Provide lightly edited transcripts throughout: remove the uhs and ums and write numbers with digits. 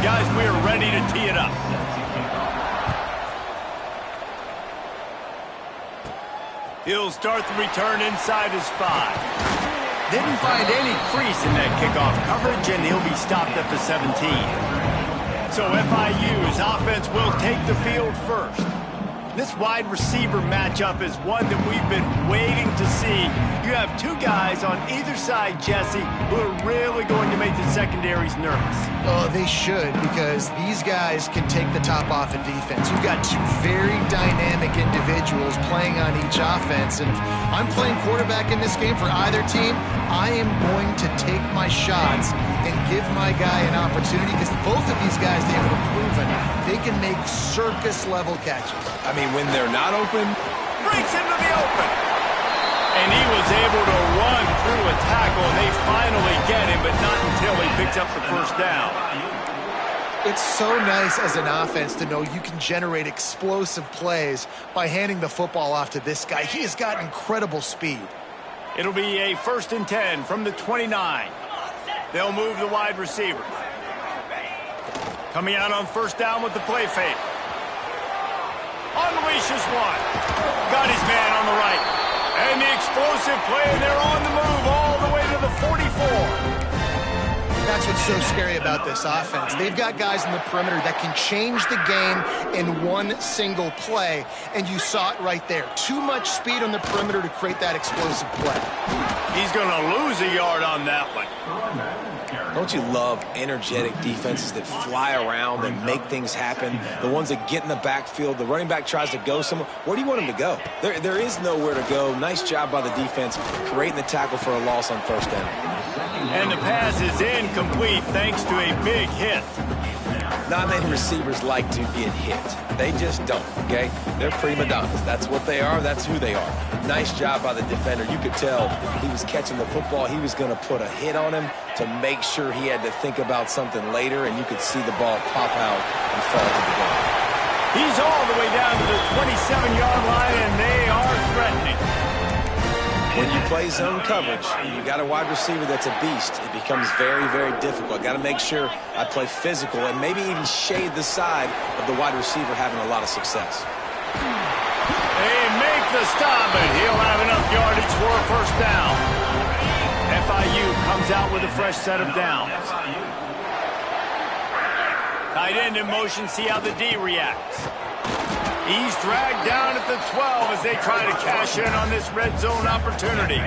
Guys, we are ready to tee it up. He'll start the return inside his 5. Didn't find any crease in that kickoff coverage, and he'll be stopped at the 17. So FIU's offense will take the field first. This wide receiver matchup is one that we've been waiting to see. You have two guys on either side, Jesse, who are really going to make the secondaries nervous. Oh, they should, because these guys can take the top off in defense. You've got two very dynamic individuals playing on each offense, and if I'm playing quarterback in this game for either team, I am going to take my shots and give my guy an opportunity, because both of these guys, they have proven they can make circus-level catches. I mean, when they're not open, breaks into the open. And he was able to run through a tackle, and they finally get him, but not until he picks up the first down. It's so nice as an offense to know you can generate explosive plays by handing the football off to this guy. He has got incredible speed. It'll be a 1st and 10 from the 29. They'll move the wide receiver. Coming out on 1st down with the play fake. Unleashes one. Got his man on the right. And the explosive play, and they're on the move all the way to the 44. That's what's so scary about this offense. They've got guys in the perimeter that can change the game in one single play, and you saw it right there. Too much speed on the perimeter to create that explosive play. He's going to lose a yard on that one. Don't you love energetic defenses that fly around and make things happen? The ones that get in the backfield, the running back tries to go somewhere. Where do you want him to go? There is nowhere to go. Nice job by the defense creating the tackle for a loss on 1st down. And the pass is incomplete thanks to a big hit. Not many receivers like to get hit. They just don't, okay? They're prima donnas. That's what they are. That's who they are. Nice job by the defender. You could tell he was catching the football. He was going to put a hit on him to make sure he had to think about something later, and you could see the ball pop out and fall to the ground. He's all the way down to the 27-yard line, and they are threatening. When you play zone coverage, you got a wide receiver that's a beast. It becomes very, very difficult. Got to make sure I play physical and maybe even shade the side of the wide receiver having a lot of success. They make the stop, but he'll have enough yardage for a 1st down. FIU comes out with a fresh set of downs. Tight end in motion, see how the D reacts. He's dragged down at the 12 as they try to cash in on this red zone opportunity.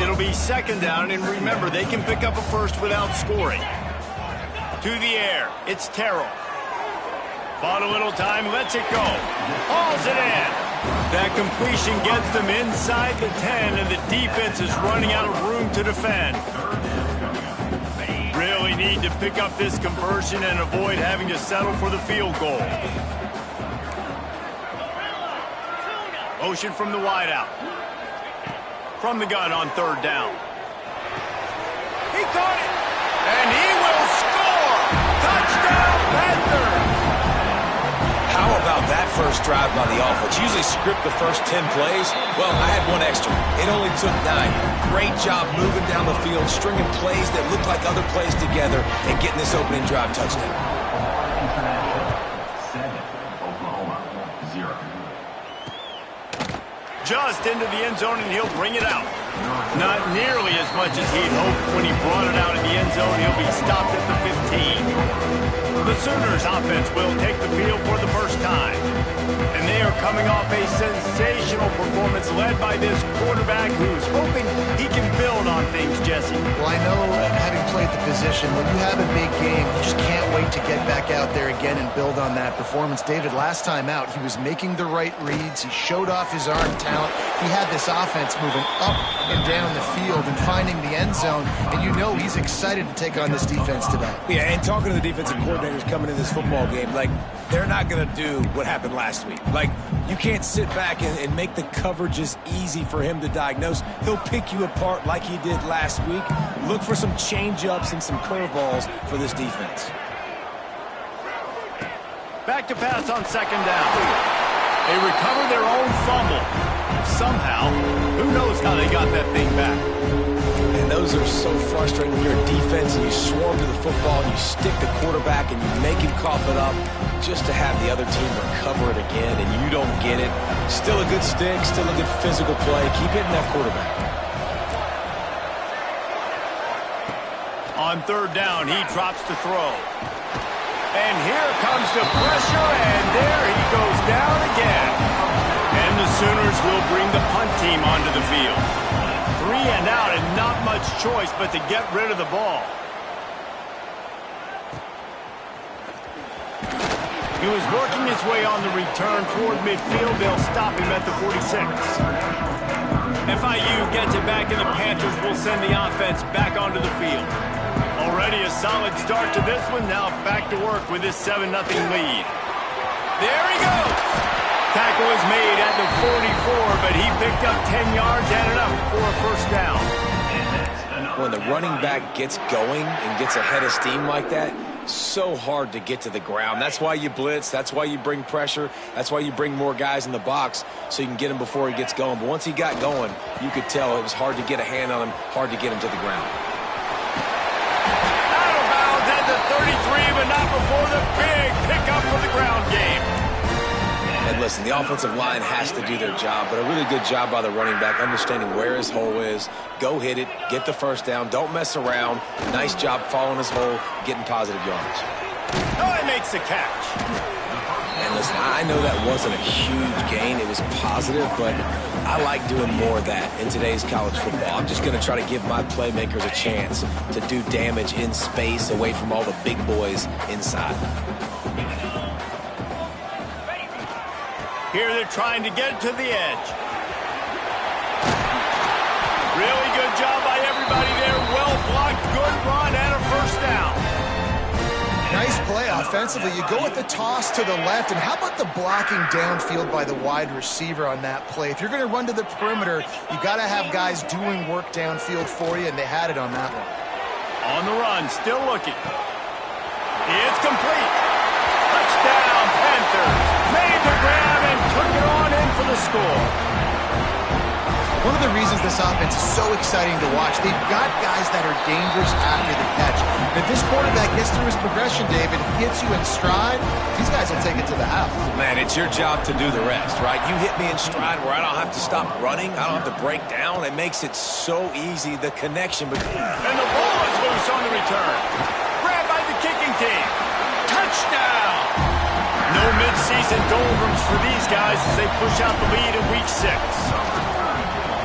It'll be 2nd down, and remember, they can pick up a 1st without scoring. To the air, it's Terrell. Bought a little time, lets it go. Hauls it in. That completion gets them inside the 10, and the defense is running out of room to defend. Really need to pick up this conversion and avoid having to settle for the field goal. Motion from the wideout. From the gun on 3rd down. He caught it, and he will score! Touchdown, Panthers! How about that first drive by the offense? Usually script the first 10 plays. Well, I had one extra. It only took 9. Great job moving down the field, stringing plays that look like other plays together, and getting this opening drive touchdown. Just into the end zone, and he'll bring it out. Not nearly as much as he'd hoped when he brought it out in the end zone. He'll be stopped at the 15. The Sooners offense will take the field for the first time. And they are coming off a sensational performance led by this quarterback who's hoping he can build on things, Jesse. Well, I know, having played the position, when you have a big game, you just can't wait to get back out there again and build on that performance. David, last time out, he was making the right reads. He showed off his arm talent. He had this offense moving up and down the field and finding the end zone. And you know he's excited to take on this defense today. Yeah, and talking to the defensive coordinators coming in this football game, like, they're not going to do what happened last week. Like, you can't sit back and make the coverages easy for him to diagnose. He'll pick you apart like he did last week. Look for some change-ups and some curveballs for this defense. Back to pass on 2nd down. They recover their own fumble. Somehow, who knows how they got that thing back. And those are so frustrating when you're a defense and you swarm to the football and you stick the quarterback and you make him cough it up just to have the other team recover it again and you don't get it. Still a good stick, still a good physical play. Keep hitting that quarterback. On third down, he drops the throw. And here comes the pressure, and there he goes down again. And the Sooners will bring the punt team onto the field. 3 and out and not much choice but to get rid of the ball. He was working his way on the return toward midfield. They'll stop him at the 46. FIU gets it back, and the Panthers will send the offense back onto the field. Already a solid start to this one. Now back to work with this 7-0 lead. There he goes. Tackle is made at the 44, but he picked up 10 yards and enough for a first down. When the running back gets going and gets ahead of steam like that, so hard to get to the ground. That's why you blitz. That's why you bring pressure. That's why you bring more guys in the box so you can get him before he gets going. But once he got going, you could tell it was hard to get a hand on him, hard to get him to the ground. Out of bounds at the 33, but not before the big pickup for the ground game. And listen, the offensive line has to do their job, but a really good job by the running back, understanding where his hole is. Go hit it, get the first down, don't mess around. Nice job following his hole, getting positive yards. Oh, he makes the catch. And listen, I know that wasn't a huge gain. It was positive, but I like doing more of that in today's college football. I'm just going to try to give my playmakers a chance to do damage in space away from all the big boys inside. Here they're trying to get to the edge. Really good job by everybody there. Well blocked, good run, and a first down. Nice play offensively. You go with the toss to the left, and how about the blocking downfield by the wide receiver on that play? If you're going to run to the perimeter, you got to have guys doing work downfield for you, and they had it on that one. On the run, still looking. It's complete. Touchdown, Panthers. Made the grab and took it on in for the score. One of the reasons this offense is so exciting to watch, they've got guys that are dangerous after the catch. And if this quarterback gets through his progression, David, hits you in stride, these guys will take it to the house. Man, it's your job to do the rest, right? You hit me in stride where I don't have to stop running. I don't have to break down. It makes it so easy, the connection between. And the ball is loose on the return. Grabbed by the kicking team. Touchdown! No mid-season doldrums for these guys as they push out the lead in Week 6.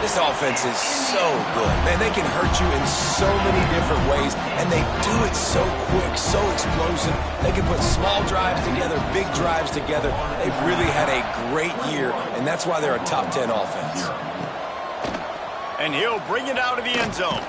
This offense is so good. Man, they can hurt you in so many different ways, and they do it so quick, so explosive. They can put small drives together, big drives together. They've really had a great year, and that's why they're a top 10 offense. And he'll bring it out of the end zone.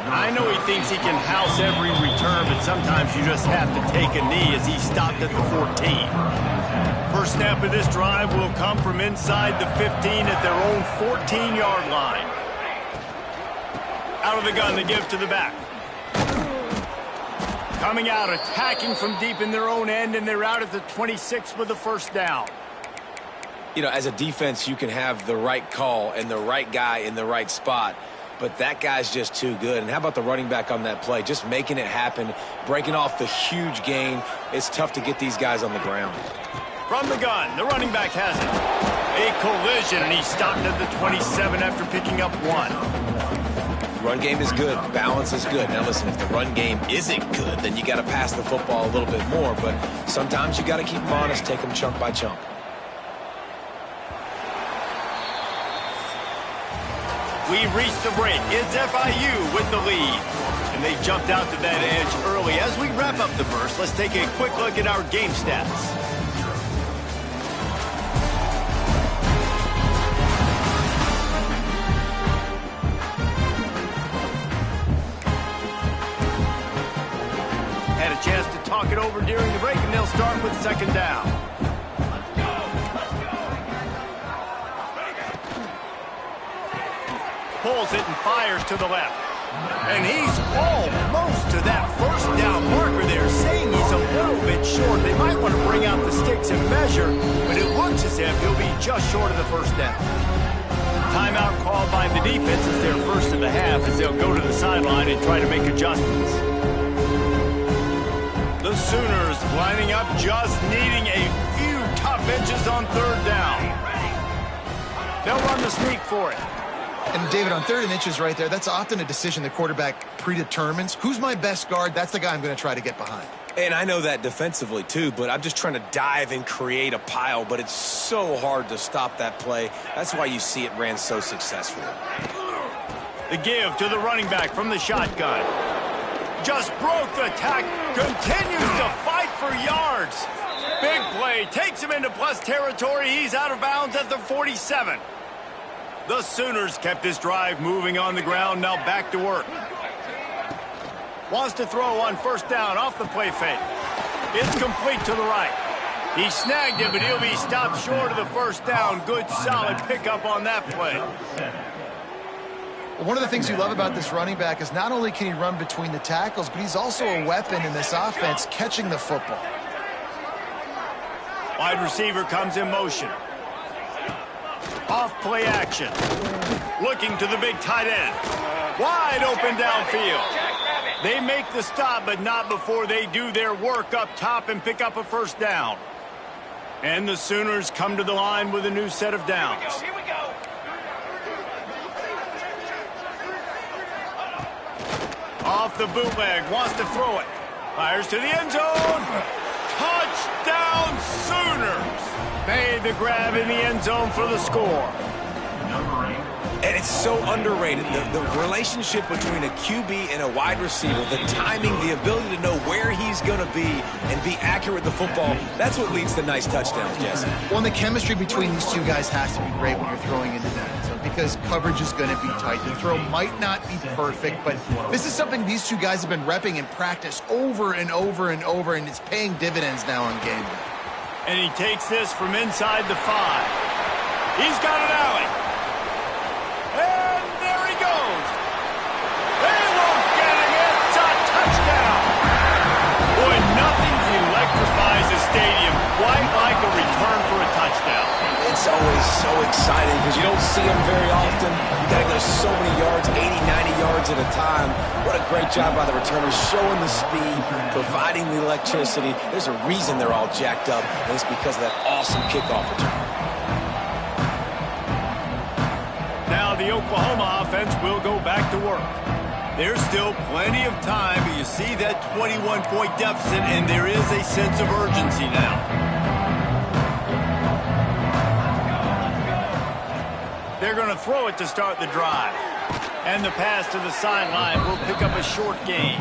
I know he thinks he can house every return, but sometimes you just have to take a knee as he stopped at the 14. First snap of this drive will come from inside the 15 at their own 14-yard line. Out of the gun to give to the back. Coming out, attacking from deep in their own end, and they're out at the 26 with the first down. You know, as a defense, you can have the right call and the right guy in the right spot, but that guy's just too good. And how about the running back on that play? Just making it happen, breaking off the huge gain. It's tough to get these guys on the ground. From the gun, the running back has it. A collision, and he stopped at the 27 after picking up 1. Run game is good. Balance is good. Now, listen, if the run game isn't good, then you got to pass the football a little bit more. But sometimes you got to keep them honest, take them chunk by chunk. We've reached the break. It's FIU with the lead. And they jumped out to that edge early. As we wrap up the first, let's take a quick look at our game stats. Had a chance to talk it over during the break, and they'll start with second down. Pulls it and fires to the left. And he's almost to that first down marker there, saying he's a little bit short. They might want to bring out the sticks and measure, but it looks as if he'll be just short of the first down. Timeout called by the defense is their first of the half as they'll go to the sideline and try to make adjustments. The Sooners lining up, just needing a few tough inches on third down. They'll run the sneak for it. And David, on 3rd and inches right there, that's often a decision the quarterback predetermines. Who's my best guard? That's the guy I'm going to try to get behind. And I know that defensively, too, but I'm just trying to dive and create a pile, but it's so hard to stop that play. That's why you see it ran so successfully. The give to the running back from the shotgun. Just broke the tack, continues to fight for yards. Big play, takes him into plus territory. He's out of bounds at the 47. The Sooners kept this drive moving on the ground, now back to work. Wants to throw on first down off the play fake. It's complete to the right. He snagged it, but he'll be stopped short of the first down. Good, solid pickup on that play. One of the things you love about this running back is not only can he run between the tackles, but he's also a weapon in this offense catching the football. Wide receiver comes in motion. Off play action. Looking to the big tight end. Wide open downfield. They make the stop, but not before they do their work up top and pick up a first down. And the Sooners come to the line with a new set of downs. Here we go. Off the bootleg, wants to throw it. Fires to the end zone. Touchdown Sooners. Made the grab in the end zone for the score. And it's so underrated. The relationship between a QB and a wide receiver, the timing, the ability to know where he's going to be and be accurate with the football, that's what leads to nice touchdowns, Jesse. Well, and the chemistry between these two guys has to be great when you're throwing into that zone because coverage is going to be tight. The throw might not be perfect, but this is something these two guys have been repping in practice over and over and over, and it's paying dividends now on game day. And he takes this from inside the 5. He's got an alley. And there he goes. They won't get him. It's a touchdown. Boy, nothing electrifies a stadium quite like a return for a touchdown. It's always so exciting because you don't see them very often. You got to go so many yards, 80, 90 yards at a time. What a great job by the returners, showing the speed, providing the electricity. There's a reason they're all jacked up, and it's because of that awesome kickoff return. Now the Oklahoma offense will go back to work. There's still plenty of time, but you see that 21-point deficit, and there is a sense of urgency now. They're going to throw it to start the drive. And the pass to the sideline will pick up a short gain.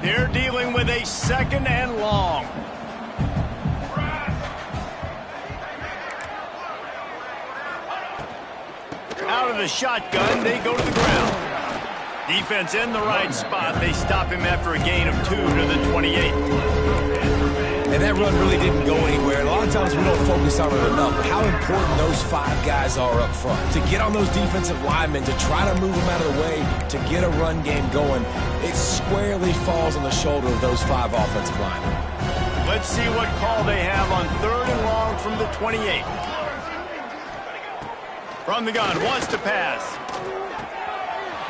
They're dealing with a 2nd and long. Out of the shotgun, they go to the ground. Defense in the right spot. They stop him after a gain of 2 to the 28. And that run really didn't go anywhere. A lot of times we don't focus on it enough, but how important those 5 guys are up front. To get on those defensive linemen, to try to move them out of the way, to get a run game going, it squarely falls on the shoulder of those 5 offensive linemen. Let's see what call they have on 3rd and long from the 28. From the gun, wants to pass.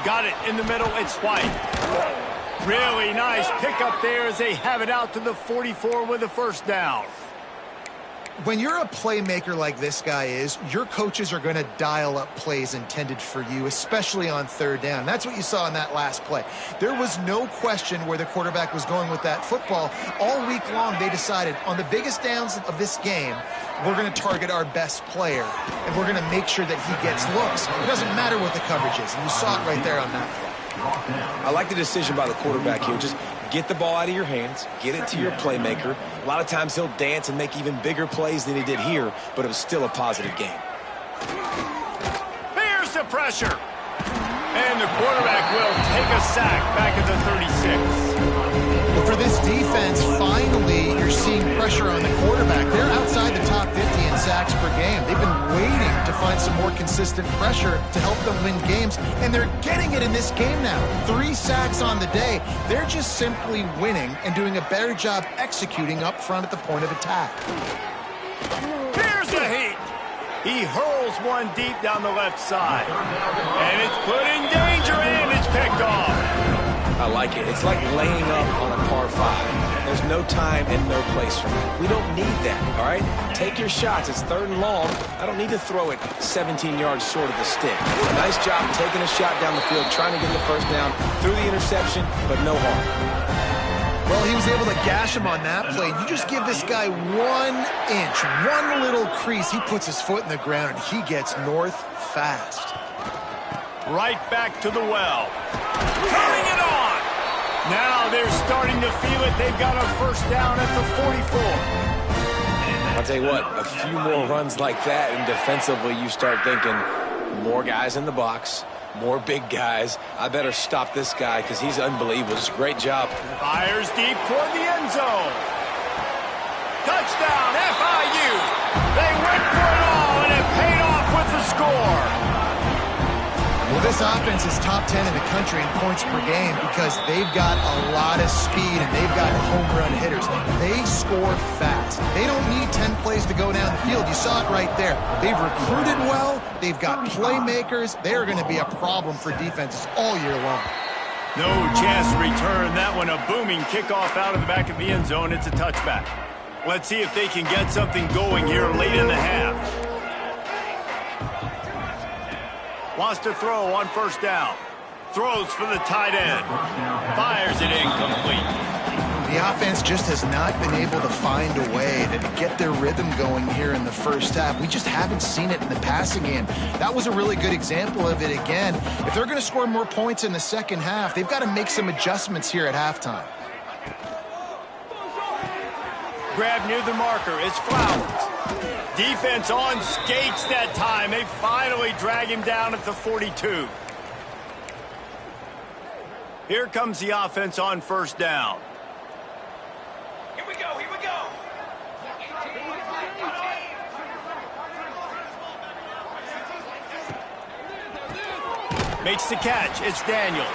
Got it in the middle, it's White. Really nice pickup there as they have it out to the 44 with a first down. When you're a playmaker like this guy is, your coaches are going to dial up plays intended for you, especially on 3rd down. That's what you saw in that last play. There was no question where the quarterback was going with that football. All week long, they decided on the biggest downs of this game, we're going to target our best player, and we're going to make sure that he gets looks. It doesn't matter what the coverage is, and you saw it right there on that play. I like the decision by the quarterback here. Just get the ball out of your hands, get it to your playmaker. A lot of times he'll dance and make even bigger plays than he did here, but it was still a positive game. Here's the pressure. And the quarterback will take a sack back at the 36. Well, for this defense, finally, you're seeing pressure on the quarterback. They're outside the top 50 in sacks per game. They've been waiting to find some more consistent pressure to help them win games, and they're getting it in this game now. 3 sacks on the day. They're just simply winning and doing a better job executing up front at the point of attack. Here's the heat. He hurls one deep down the left side. And it's put in danger, and it's picked off. I like it. It's like laying up on a par 5. There's no time and no place for that. We don't need that, all right? Take your shots. It's 3rd and long. I don't need to throw it 17 yards short of the stick. Nice job taking a shot down the field, trying to get the first down, threw the interception, but no harm. Well, he was able to gash him on that play. You just give this guy 1 inch, one little crease. He puts his foot in the ground, and he gets north fast. Right back to the well. Turning it on. Now they're starting to feel it. They've got a first down at the 44. I'll tell you what, a few more runs like that, and defensively you start thinking more guys in the box, more big guys. I better stop this guy because he's unbelievable. It's a great job. Fires deep toward the end zone. Touchdown, FIU. They went for it all, and it paid off with the score. Well, this offense is top 10 in the country in points per game because they've got a lot of speed and they've got home run hitters. They score fast. They don't need 10 plays to go down the field. You saw it right there. They've recruited well. They've got playmakers. They are going to be a problem for defenses all year long. No chance to return that one. A booming kickoff out of the back of the end zone. It's a touchback. Let's see if they can get something going here late in the half. Wants to throw on first down. Throws for the tight end. Fires it incomplete. The offense just has not been able to find a way to get their rhythm going here in the first half. We just haven't seen it in the passing game. That was a really good example of it again. If they're going to score more points in the second half, they've got to make some adjustments here at halftime. Grab near the marker. It's Flowers. Defense on skates that time. They finally drag him down at the 42. Here comes the offense on first down. Here we go, here we go. Makes the catch. It's Daniels.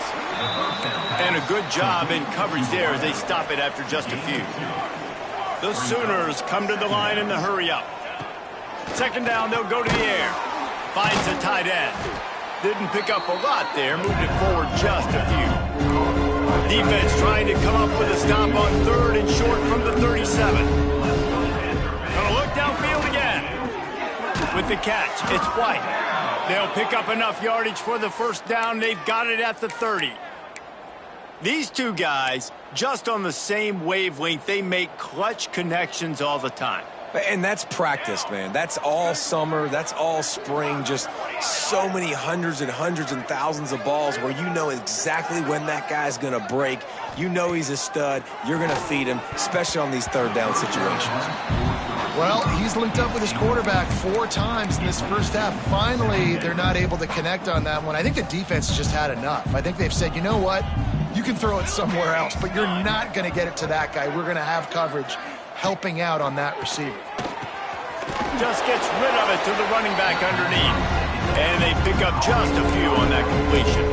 And a good job in coverage there as they stop it after just a few. The Sooners come to the line in the hurry up. Second down, they'll go to the air. Finds the tight end. Didn't pick up a lot there. Moved it forward just a few. Defense trying to come up with a stop on 3rd and short from the 37. Gonna look downfield again. With the catch, it's White. They'll pick up enough yardage for the first down. They've got it at the 30. These two guys, just on the same wavelength, they make clutch connections all the time. And that's practiced, man. That's all summer. That's all spring. Just so many hundreds and thousands of balls where you know exactly when that guy's going to break. You know he's a stud. You're going to feed him, especially on these 3rd down situations. Well, he's linked up with his quarterback 4 times in this first half. Finally, they're not able to connect on that one. I think the defense just had enough. I think they've said, you know what? You can throw it somewhere else, but you're not going to get it to that guy. We're going to have coverage helping out on that receiver. Just gets rid of it to the running back underneath. And they pick up just a few on that completion.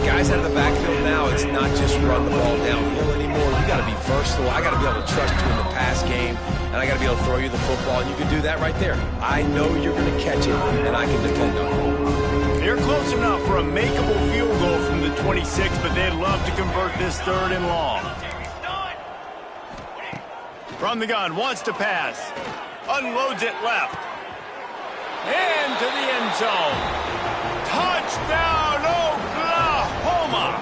Guys out of the backfield now, it's not just run the ball downhill anymore. You got to be versatile. I got to be able to trust you in the pass game, and I got to be able to throw you the football, and you can do that right there. I know you're going to catch it, and I can depend on it. They're close enough for a makeable field goal from the 26, but they'd love to convert this 3rd and long. From the gun, wants to pass. Unloads it left. And to the end zone. Touchdown, Oklahoma!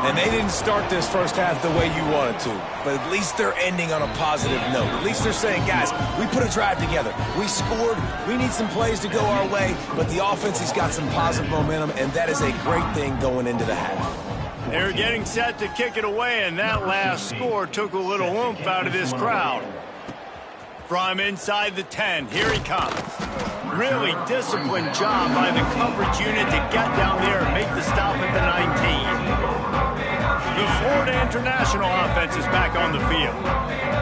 And they didn't start this first half the way you wanted to, but at least they're ending on a positive note. At least they're saying, guys, we put a drive together. We scored. We need some plays to go our way, but the offense has got some positive momentum, and that is a great thing going into the half. They're getting set to kick it away, and that last score took a little oomph out of this crowd. From inside the 10, here he comes. Really disciplined job by the coverage unit to get down there and make the stop. Arizona offense is back on the field.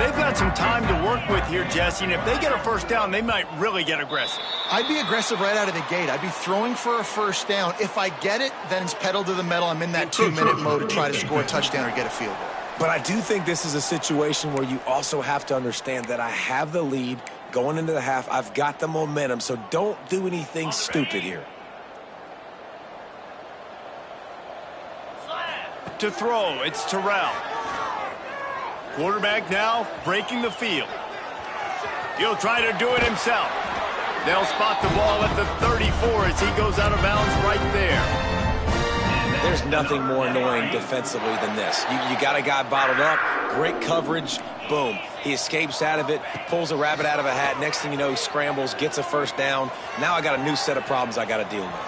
They've got some time to work with here, Jesse, and if they get a first down, they might really get aggressive. I'd be aggressive right out of the gate. I'd be throwing for a first down. If I get it, then it's pedal to the metal. I'm in that 2-minute mode to try to score a touchdown or get a field goal. But I do think this is a situation where you also have to understand that I have the lead going into the half. I've got the momentum, so don't do anything stupid here. To throw, it's Terrell. Quarterback now breaking the field. He'll try to do it himself. They'll spot the ball at the 34 as he goes out of bounds right there. There's nothing more annoying defensively than this. You got a guy bottled up, great coverage, boom. He escapes out of it, pulls a rabbit out of a hat. Next thing you know, he scrambles, gets a first down. Now I got a new set of problems I got to deal with.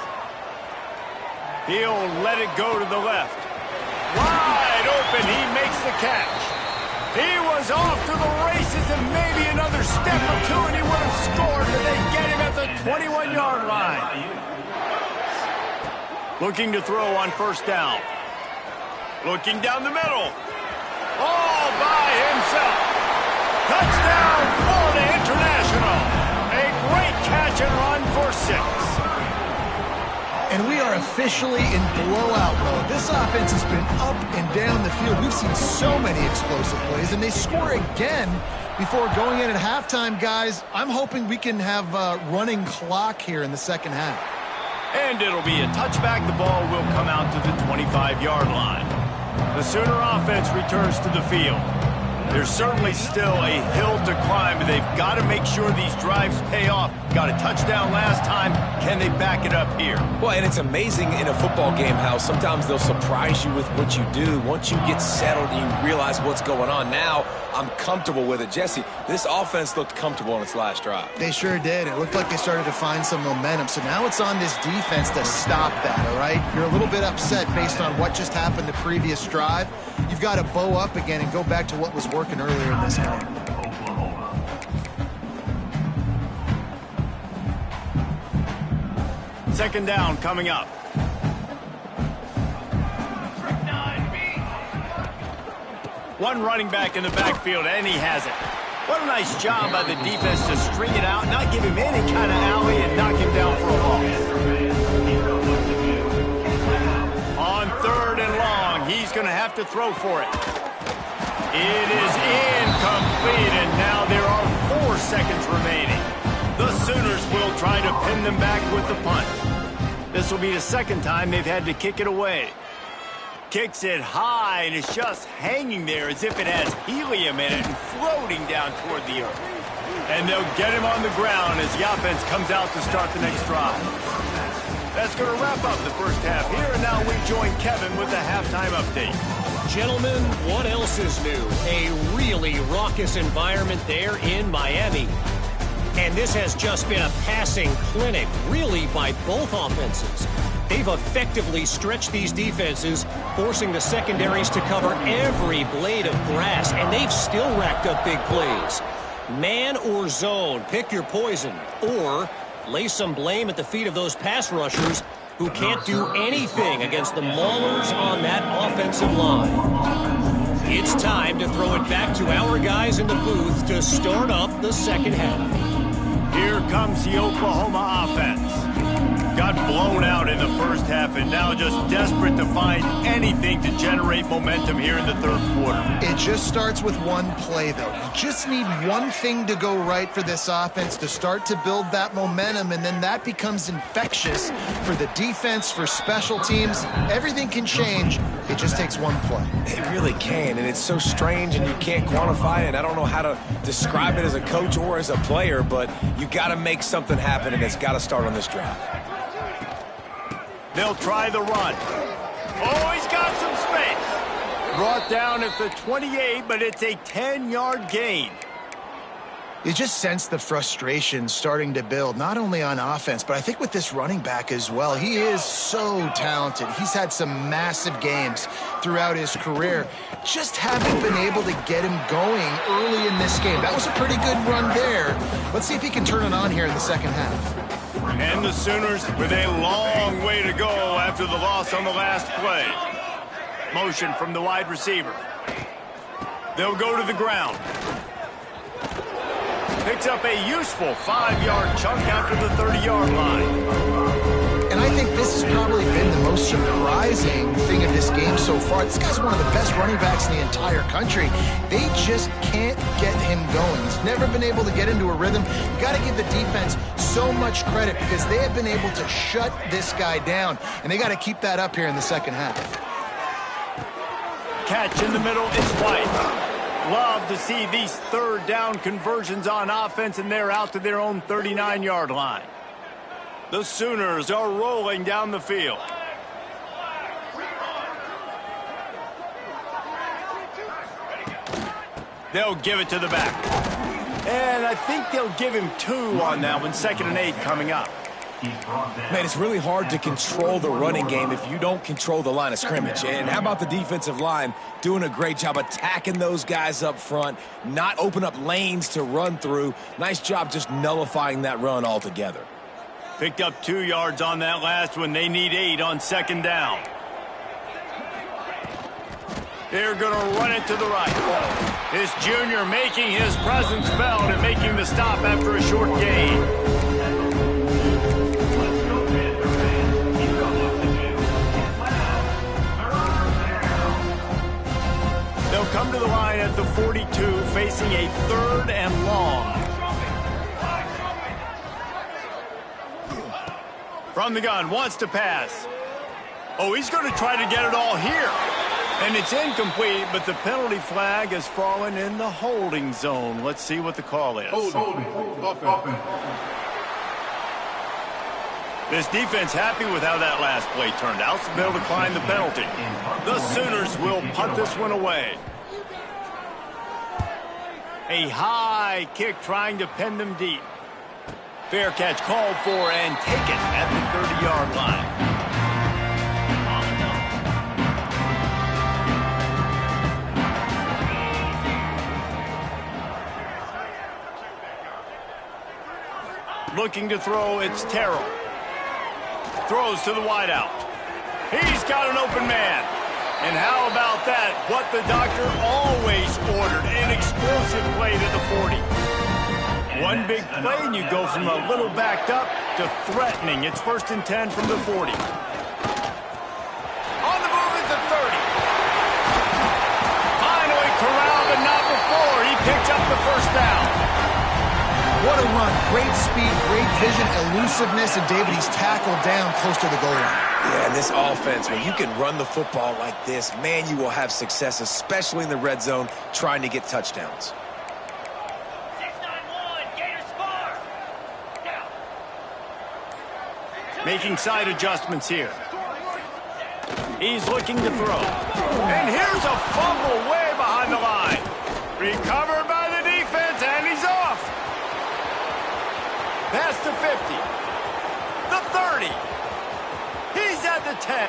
He'll let it go to the left. Wide open, he makes the catch. He was off to the races and maybe another step or two and he would have scored, but they get him at the 21-yard line. Looking to throw on first down. Looking down the middle. All by himself. Touchdown, Florida International. A great catch and run for 6. And we are officially in blowout mode. This offense has been up and down the field. We've seen so many explosive plays, and they score again before going in at halftime, guys. I'm hoping we can have a running clock here in the second half. And it'll be a touchback. The ball will come out to the 25-yard line. The Sooner offense returns to the field. There's certainly still a hill to climb, but they've got to make sure these drives pay off. Got a touchdown last time. Can they back it up here? Well, and it's amazing in a football game how sometimes they'll surprise you with what you do. Once you get settled and you realize what's going on, now I'm comfortable with it. Jesse, this offense looked comfortable on its last drive. They sure did. It looked like they started to find some momentum. So now it's on this defense to stop that, all right? You're a little bit upset based on what just happened the previous drive. You've got to bow up again and go back to what was working earlier in this game. Second down coming up. One running back in the backfield, and he has it. What a nice job by the defense to string it out, not give him any kind of alley, and knock him down for a loss. On 3rd and long, he's going to have to throw for it. It is incomplete, and now there are 4 seconds remaining. The Sooners will try to pin them back with the punt. This will be the second time they've had to kick it away. Kicks it high, and it's just hanging there as if it has helium in it and floating down toward the earth. And they'll get him on the ground as the offense comes out to start the next drive. That's going to wrap up the first half here, and now we join Kevin with the halftime update. Gentlemen, what else is new? A really raucous environment there in Miami. And this has just been a passing clinic, really, by both offenses. They've effectively stretched these defenses, forcing the secondaries to cover every blade of grass, and they've still racked up big plays. Man or zone, pick your poison, or lay some blame at the feet of those pass rushers who can't do anything against the maulers on that offensive line. It's time to throw it back to our guys in the booth to start up the second half. Here comes the Oklahoma offense. Got blown out in the first half and now just desperate to find anything to generate momentum here in the third quarter. It just starts with one play, though. You just need one thing to go right for this offense to start to build that momentum, and then that becomes infectious for the defense, for special teams. Everything can change. It just takes one play. It really can, and it's so strange, and you can't quantify it. I don't know how to describe it as a coach or as a player, but you got to make something happen, and it's got to start on this drive. They'll try the run. Oh, he's got some space. Brought down at the 28, but it's a 10-yard gain. You just sense the frustration starting to build, not only on offense, but I think with this running back as well. He is so talented. He's had some massive games throughout his career. Just haven't been able to get him going early in this game. That was a pretty good run there. Let's see if he can turn it on here in the second half. And the Sooners with a long way to go after the loss on the last play. Motion from the wide receiver. They'll go to the ground. Picks up a useful 5-yard chunk after the 30-yard line. And I think this has probably been the most surprising thing of this game so far. This guy's one of the best running backs in the entire country. They just can't get him going. He's never been able to get into a rhythm. You got to give the defense so much credit because they have been able to shut this guy down, and they got to keep that up here in the second half. Catch in the middle, it's White. Love to see these third down conversions on offense, and they're out to their own 39-yard line. The Sooners are rolling down the field. They'll give it to the back. And I think they'll give him 2 on that one. 2nd and 8 coming up. Man, it's really hard to control the running game if you don't control the line of scrimmage. And how about the defensive line doing a great job attacking those guys up front, not open up lanes to run through. Nice job just nullifying that run altogether. Picked up 2 yards on that last one. They need 8 on 2nd down. They're going to run it to the right. This junior making his presence felt and making the stop after a short gain. They'll come to the line at the 42, facing a 3rd and long. From the gun, wants to pass. Oh, he's going to try to get it all here. And it's incomplete, but the penalty flag has fallen in the holding zone. Let's see what the call is. This defense happy with how that last play turned out, so they'll decline the penalty. The Sooners will punt this one away. A high kick trying to pin them deep. Fair catch called for and taken at the 30-yard line. Looking to throw, it's Terrell. Throws to the wideout. He's got an open man. And how about that? What the doctor always ordered, an explosive play to the 40. One big play and you go from a little backed up to threatening. It's 1st and 10 from the 40. On the move at the 30. Finally corralled, but not before. He picks up the 1st down. What a run. Great speed, great vision, elusiveness, and David, he's tackled down close to the goal line. Yeah, and this offense, when you can run the football like this, man, you will have success, especially in the red zone, trying to get touchdowns. 691, Gators score. Down. Making side adjustments here. He's looking to throw. And here's a fumble way behind the line. Recovered by the defense, and he's off. Past the 50. The 30. He's at the 10.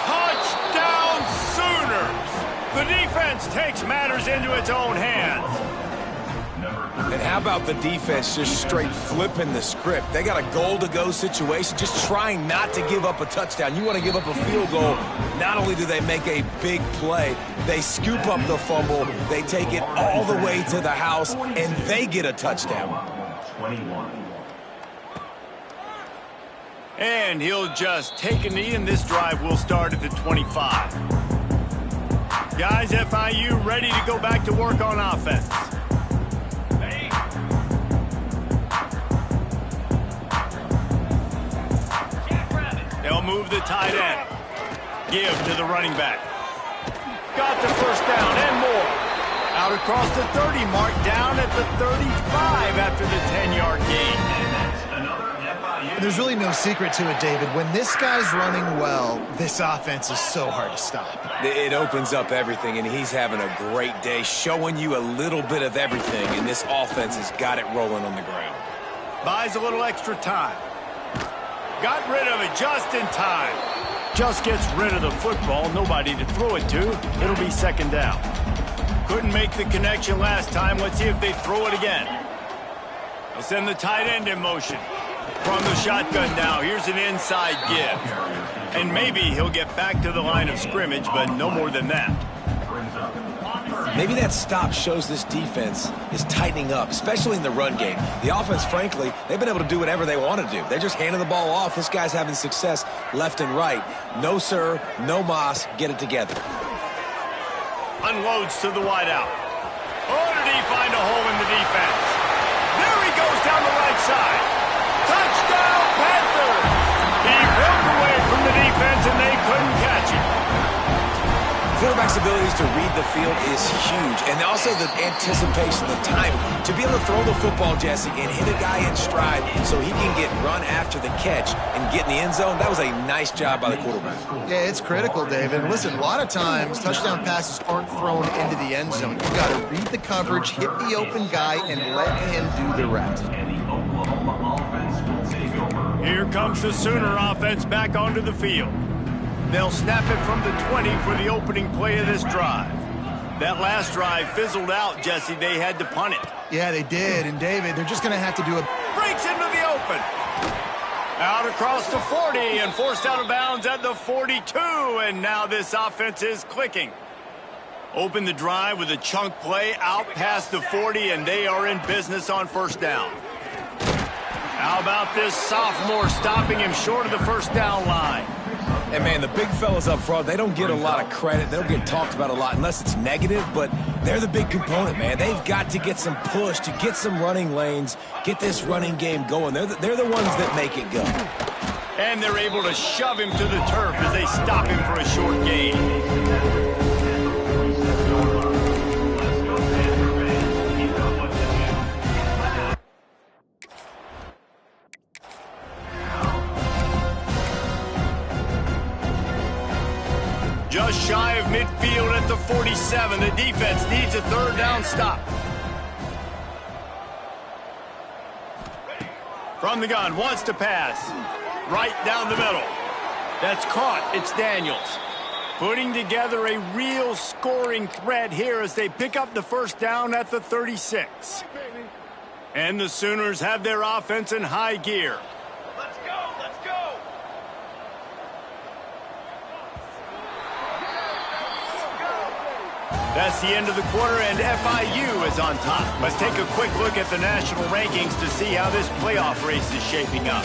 Touchdown Sooners. The defense takes matters into its own hands. And how about the defense just straight flipping the script? They got a goal-to-go situation, just trying not to give up a touchdown. You want to give up a field goal, not only do they make a big play, they scoop up the fumble, they take it all the way to the house, and they get a touchdown. 21. And he'll just take a knee, and this drive will start at the 25. Guys, FIU ready to go back to work on offense. They'll move the tight end. Give to the running back. Got the 1st down and more. Out across the 30 mark, down at the 35 after the 10-yard gain. There's really no secret to it, David. When this guy's running well, this offense is so hard to stop. It opens up everything, and he's having a great day, showing you a little bit of everything, and this offense has got it rolling on the ground. Buys a little extra time. Got rid of it just in time. Just gets rid of the football, nobody to throw it to. It'll be 2nd down. Couldn't make the connection last time. Let's see if they throw it again. They'll send the tight end in motion. From the shotgun now, here's an inside give. And maybe he'll get back to the line of scrimmage, but no more than that. Maybe that stop shows this defense is tightening up, especially in the run game. The offense, frankly, they've been able to do whatever they want to do. They're just handing the ball off. This guy's having success left and right. No, sir, no mas. Get it together. Unloads to the wideout. Oh, did he find a hole in the defense? There he goes down the right side. Touchdown, Panthers! He broke away from the defense, and they couldn't catch him. Quarterback's abilities to read the field is huge, and also the anticipation, the time to be able to throw the football, Jesse, and hit a guy in stride so he can get run after the catch and get in the end zone. That was a nice job by the quarterback. Yeah, it's critical, David. Listen, a lot of times touchdown passes aren't thrown into the end zone. You've got to read the coverage, hit the open guy, and let him do the rest. Here comes the Sooner offense back onto the field. They'll snap it from the 20 for the opening play of this drive. That last drive fizzled out, Jesse. They had to punt it. Yeah, they did. And, David, they're just going to have to do a... Breaks into the open. Out across the 40 and forced out of bounds at the 42. And now this offense is clicking. Open the drive with a chunk play out past the 40, and they are in business on first down. How about this sophomore stopping him short of the first down line? And, man, the big fellas up front, they don't get a lot of credit. They don't get talked about a lot unless it's negative, but they're the big component, man. They've got to get some push, to get some running lanes, get this running game going. They're the ones that make it go. And they're able to shove him to the turf as they stop him for a short gain. Just shy of midfield at the 47. The defense needs a third down stop. From the gun, wants to pass. Right down the middle. That's caught. It's Daniels. Putting together a real scoring threat here as they pick up the first down at the 36. And the Sooners have their offense in high gear. Let's go, let's go. That's the end of the quarter, and FIU is on top. Let's take a quick look at the national rankings to see how this playoff race is shaping up.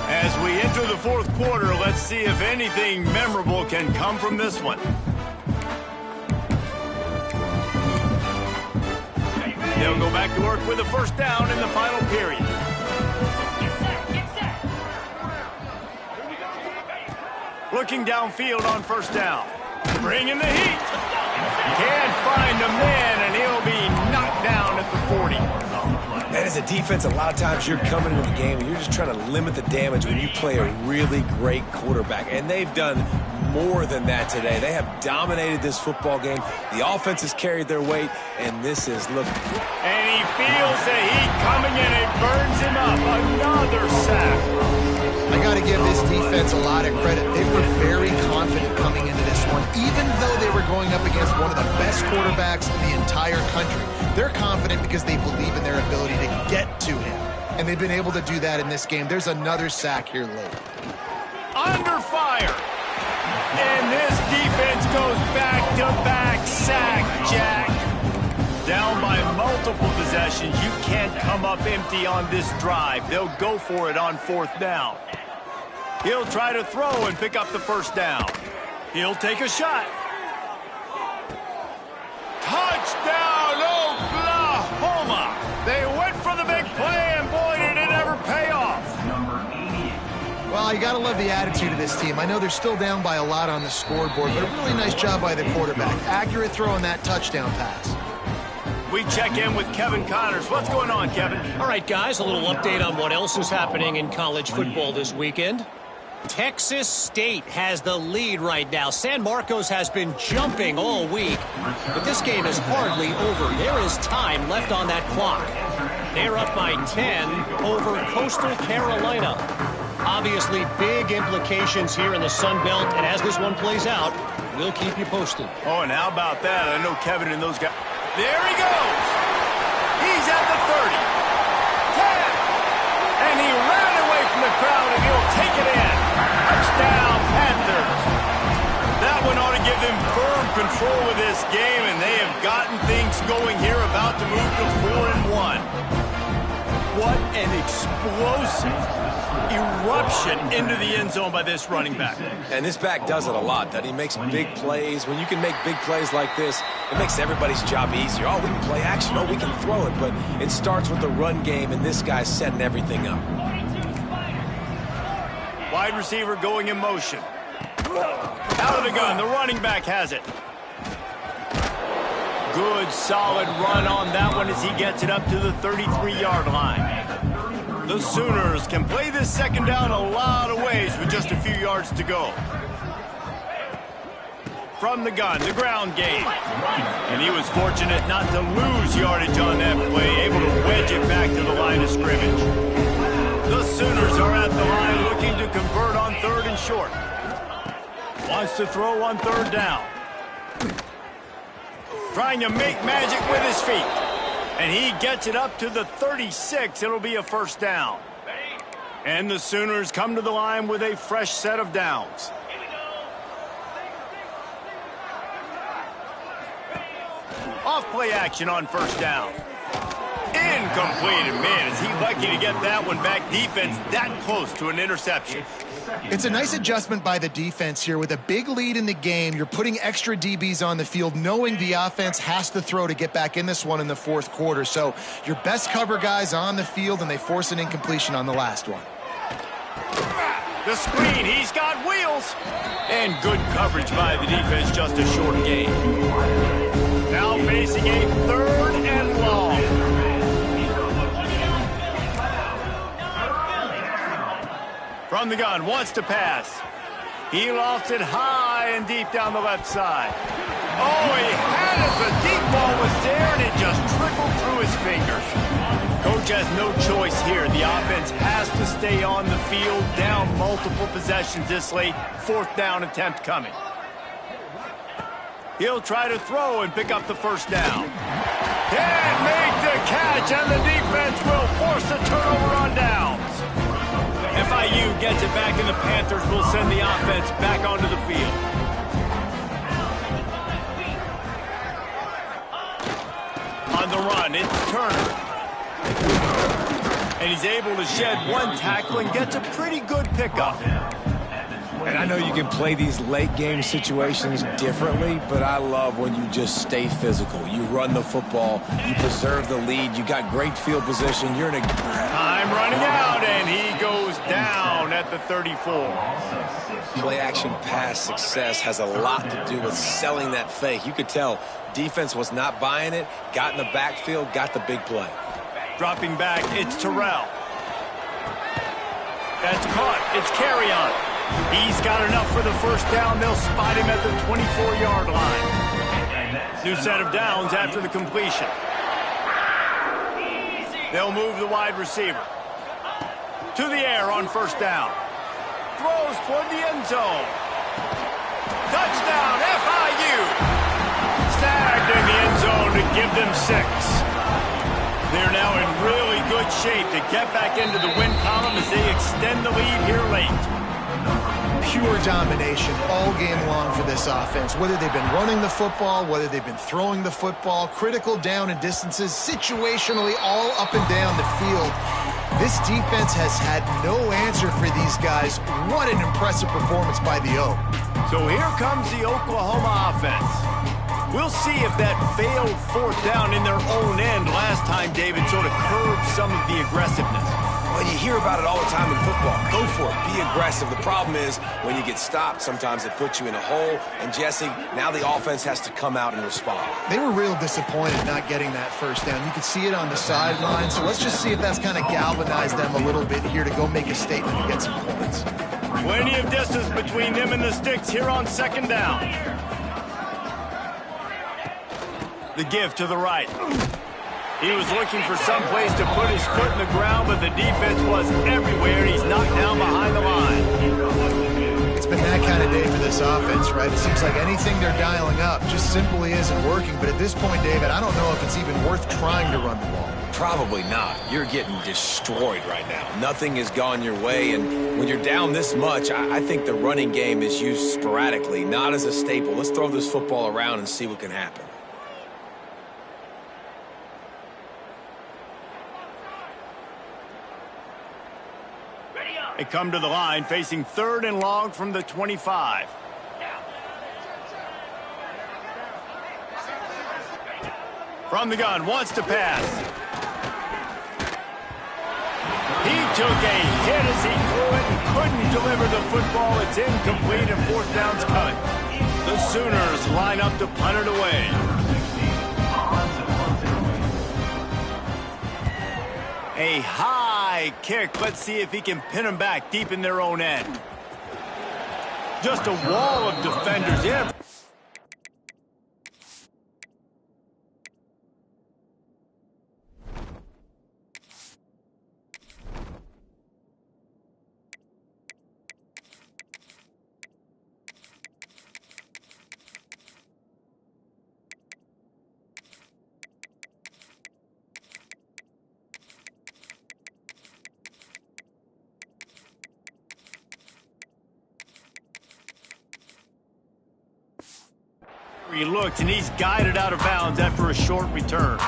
As we enter the fourth quarter, let's see if anything memorable can come from this one. They'll go back to work with a first down in the final period. Looking downfield on first down. Bringing the heat. Can't find a man, and he'll be knocked down at the 40. And as a defense, a lot of times you're coming into the game and you're just trying to limit the damage when you play a really great quarterback. And they've done more than that today. They have dominated this football game. The offense has carried their weight, and this is, look. And he feels the heat coming in. It burns him up. Another sack. I got to give this defense a lot of credit. They were very confident coming into this one, even though they were going up against one of the best quarterbacks in the entire country. They're confident because they believe in their ability to get to him, and they've been able to do that in this game. There's another sack here late. Under fire. And this defense goes back-to-back sack, Jack. Down by multiple possessions. You can't come up empty on this drive. They'll go for it on fourth down. He'll try to throw and pick up the first down. He'll take a shot. Touchdown, Oklahoma! They went for the big play, and boy, did it ever pay off. Well, you got to love the attitude of this team. I know they're still down by a lot on the scoreboard, but a really nice job by the quarterback. Accurate throw on that touchdown pass. We check in with Kevin Connors. What's going on, Kevin? All right, guys, a little update on what else is happening in college football this weekend. Texas State has the lead right now. San Marcos has been jumping all week, but this game is hardly over. There is time left on that clock. They're up by 10 over Coastal Carolina. Obviously, big implications here in the Sun Belt, and as this one plays out, we'll keep you posted. Oh, and how about that? I know Kevin and those guys. There he goes. He's at the 30. 10. And he ran away from the control of this game, and they have gotten things going here, about to move to 4-1. What an explosive eruption into the end zone by this running back. And this back does it a lot, doesn't he? Makes big plays. When you can make big plays like this, it makes everybody's job easier. Oh, we can play action. Oh, we can throw it. But it starts with the run game, and this guy's setting everything up. Wide receiver going in motion. Out of the gun. The running back has it. Good, solid run on that one as he gets it up to the 33-yard line. The Sooners can play this second down a lot of ways with just a few yards to go. From the gun, the ground game. And he was fortunate not to lose yardage on that play, able to wedge it back to the line of scrimmage. The Sooners are at the line looking to convert on 3rd and short. Wants to throw on 3rd down. Trying to make magic with his feet. And he gets it up to the 36. It'll be a 1st down. And the Sooners come to the line with a fresh set of downs. Off play action on 1st down. Incomplete. And man, is he lucky to get that one back. Defense that close to an interception. It's a nice adjustment by the defense here. With a big lead in the game, you're putting extra DBs on the field, knowing the offense has to throw to get back in this one in the 4th quarter. So your best cover guys on the field, and they force an incompletion on the last one. The screen, he's got wheels. And good coverage by the defense, just a short gain. Now facing a 3rd and long. From the gun, wants to pass. He lofts it high and deep down the left side. Oh, he had it. The deep ball was there, and it just trickled through his fingers. Coach has no choice here. The offense has to stay on the field, down multiple possessions this late. 4th down attempt coming. He'll try to throw and pick up the 1st down. Can't make the catch, and the defense will force a turnover on downs. FIU gets it back, and the Panthers will send the offense back onto the field. On the run, it's Turner. And he's able to shed one tackle and gets a pretty good pickup. And I know you can play these late game situations differently, but I love when you just stay physical. You run the football, you preserve the lead, you got great field position, you're in a... Time running out, and he goes down at the 34. Play action pass success has a lot to do with selling that fake. You could tell defense was not buying it, got in the backfield, got the big play. Dropping back, it's Terrell. That's caught, it's Carry-On. He's got enough for the 1st down. They'll spot him at the 24-yard line. New set of downs after the completion. They'll move the wide receiver. To the air on 1st down. Throws toward the end zone. Touchdown, FIU. Snagged in the end zone to give them 6. They're now in really good shape to get back into the win column as they extend the lead here late. Pure domination all game long for this offense. Whether they've been running the football, whether they've been throwing the football, critical down and distances, situationally all up and down the field. This defense has had no answer for these guys. What an impressive performance by the O. So here comes the Oklahoma offense. We'll see if that failed 4th down in their own end last time, David, sort of curbed some of the aggressiveness. Well, you hear about it all the time in football. Go for it. Be aggressive. The problem is when you get stopped, sometimes it puts you in a hole. And, Jesse, now the offense has to come out and respond. They were real disappointed not getting that 1st down. You could see it on the sideline. So let's just see if that's kind of galvanized them a little bit here to go make a statement and get some points. Plenty of distance between them and the sticks here on 2nd down. The give to the right. He was looking for some place to put his foot in the ground, but the defense was everywhere, and he's knocked down behind the line. It's been that kind of day for this offense, right? It seems like anything they're dialing up just simply isn't working. But at this point, David, I don't know if it's even worth trying to run the ball. Probably not. You're getting destroyed right now. Nothing has gone your way, and when you're down this much, I think the running game is used sporadically, not as a staple. Let's throw this football around and see what can happen. They come to the line facing 3rd and long from the 25. From the gun, wants to pass. He took a hit as he threw it and couldn't deliver the football. It's incomplete and 4th down's cut. The Sooners line up to punt it away. A high kick. Let's see if he can pin them back deep in their own end. Just a wall of defenders in. He looks, and he's guided out of bounds after a short return.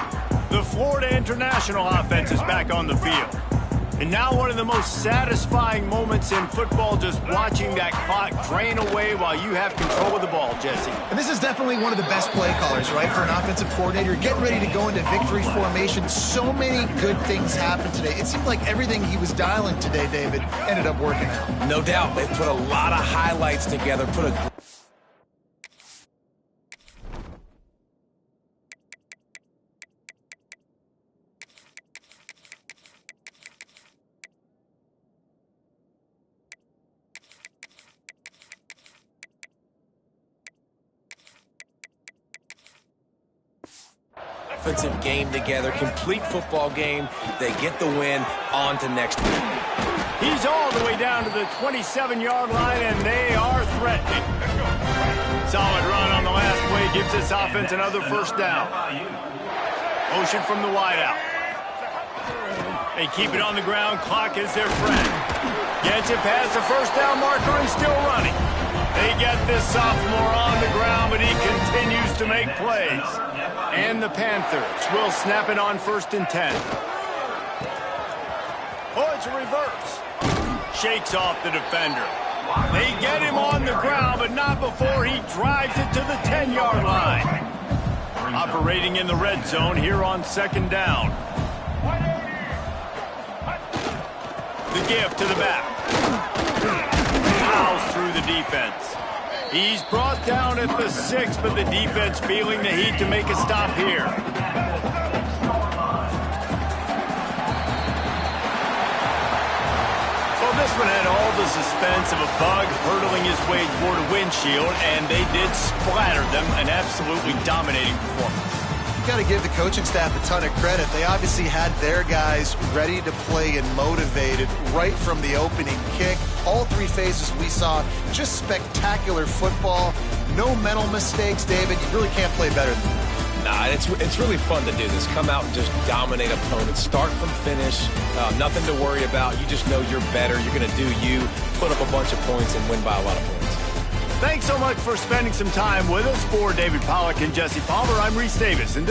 The Florida International offense is back on the field. And now one of the most satisfying moments in football, just watching that clock drain away while you have control of the ball, Jesse. And this is definitely one of the best play callers, right, for an offensive coordinator. Getting ready to go into victory formation. So many good things happened today. It seemed like everything he was dialing today, David, ended up working out. No doubt. They've put a lot of highlights together, put a offensive game together, complete football game. They get the win. On to next week. He's all the way down to the 27-yard line, and they are threatening. Solid run on the last play gives this offense another 1st down. Motion from the wideout. They keep it on the ground. Clock is their friend. Gets it past the 1st down marker and still running. They get this sophomore on the ground, but he continues to make plays. And the Panthers will snap it on 1st and 10. Oh, it's a reverse. Shakes off the defender. They get him on the ground, but not before he drives it to the 10-yard line. Operating in the red zone here on 2nd down. The give to the back. Plows through the defense. He's brought down at the 6, but the defense feeling the heat to make a stop here. Well, this one had all the suspense of a bug hurtling his way toward a windshield, and they did splatter them. An absolutely dominating performance. Got to give the coaching staff a ton of credit. They obviously had their guys ready to play and motivated right from the opening kick. All 3 phases we saw, just spectacular football. No mental mistakes, David. You really can't play better than that. Nah, it's really fun to do this. Come out and just dominate opponents. Start from finish. Nothing to worry about. You just know you're better. You're going to do you, put up a bunch of points, and win by a lot of points. Thanks so much for spending some time with us. For David Pollack and Jesse Palmer, I'm Reese Davis. And